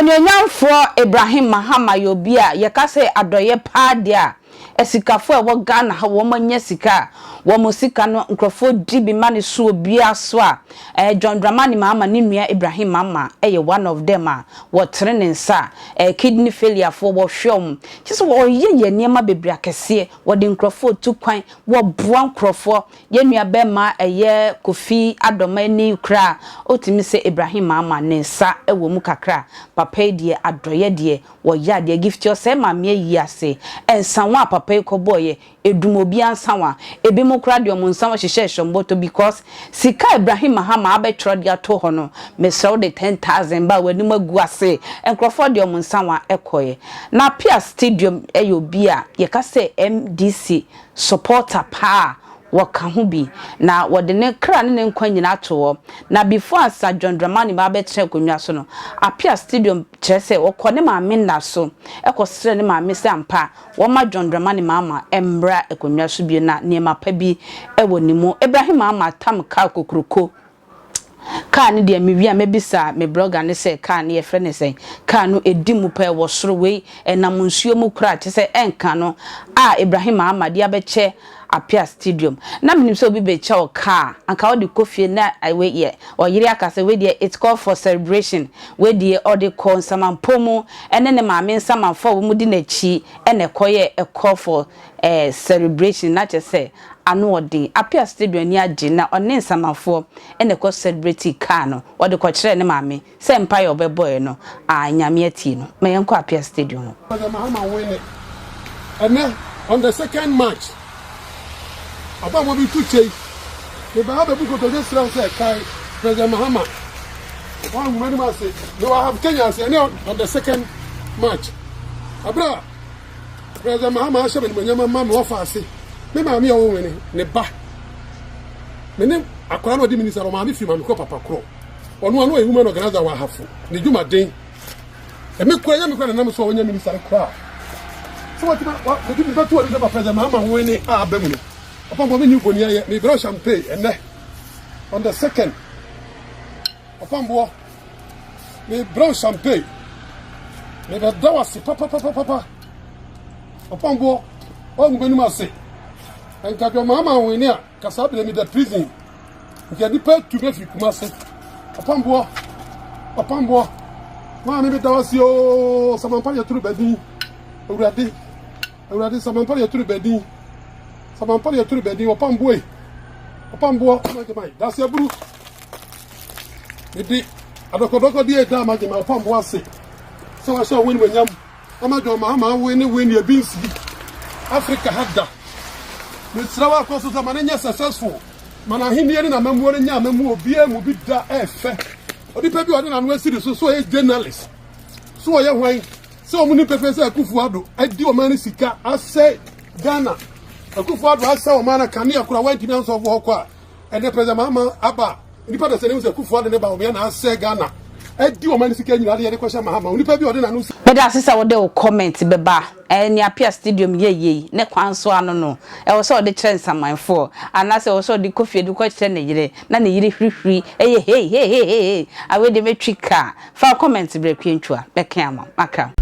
Anyonyamfo Ibrahim Mahama yobia yekase adoye padia esikafo e wo Ghana ha wo manya sika wo musika no nkrofo dibi mane so obia so a John Dramani Mahama ni nua Ibrahim Mahama eye one of them a wo trene nsa kidney failure for wo hwom kise wo ye niema bebra kese wo de nkrofo tu kwan wo boa nkrofo ye nua be ma eye Kofi Adomani kra otimi se Ibrahim Mahama ne nsa ewo mu kakra papa die adoye die wo ya de gift yo se ma me yi ase ensanwa papa ikoboye edumobi ansanwa ebi mo kra de omunsanwa hihye shomboto because sika Ibrahim Mahama abetro de ato ho no mesrew de 10,000 ba wani magu ase enkrofo de omunsanwa ekoye na Appiah stadium eyobi a yekase MDC supporter pa waka ho bi na wode ne kra ne nkwa nyina to na before asa John Dramani ba betre konwa so no Appiah stadium kyerese wokọ ne maame na so ekosere ne maame se ampa wo ma John Dramani Mahama embra ekonwa so bi na niema pa bi ewo nimu Ibrahim Mahama tam ka kokroko ka ne de mewia mebisa me blogger ne se ka ne ye frɛ ne sen ka no edimu pa wo soro we enam nsuo mu kra kyese enka no a Ibrahim Mahama dia beche Appiah stadium na minim so obi be cha o car anka o de kofie na we ye o yiri akase we de it's called for celebration we de o de call samanpomu ene ne maame nsamanfo wo mu di na chi ene koye a call for celebration na che say anu odi Appiah stadium ni age na one nsamanfo ene ko celebrate car no o de ko kire ne maame se empire obeboy no anyame ati no me yenko Appiah stadium Mahama win it and then on the second match Aba mo bi tuche the Bahaba book to just say kai President Mahama one many man say no I have Kenya say on the second match abra President Mahama ashabe ni nyama mama wo fa ase me ma me o wini ne ba me ne akora no di minister o ma me fi ma me ko papa kro onu anu ehuma no organizer wa hafo ne djuma den e me kura nyame kura na nam so wonya minister kra so what di mi ba to odi ba President Mahama wini a abamu no upon what you go me bro champagne and on the second upon boy me bro champagne me be da was papa upon boy o ngbe ni ma say and ka Mahama win here kasa be me the prison nke di pa tu be fi kuma say upon boy ma me be da was yo samanpa ya turu bedin urade samanpa ya turu bedin Samanpa ya turu bedi opambo that's your bru di adokodoko di eda ma gema opambo ase so wa so win wenyam amado Mahama win ye binsi Africa hadda ni trawa ko so zamane nya successful mana hiniere na mamu ore nya mamu obi emu bi da efe odi pe bi odi na no asiri so e journalist so ye hwan so mu ni pepe se akufu ado adi o mani sika ase Ghana Akufu ado asa o mana kania kura wa ntimi anso fo kwa ene President Mahama aba nipa da se ne Akufu ado ne ba o me na ase Ghana edi o mani sika nyina de kwesha Mahama nipa bi odi na no beda asisa wo de o comment beba ni Appiah stadium ye ne kwanso ano no e wo so de kire nsamanfo anase wo so de Kofi edu kwa kire ne yire na ne yire hwihwi hey awe de metwika fa comment bre kwentwa be kan ama maka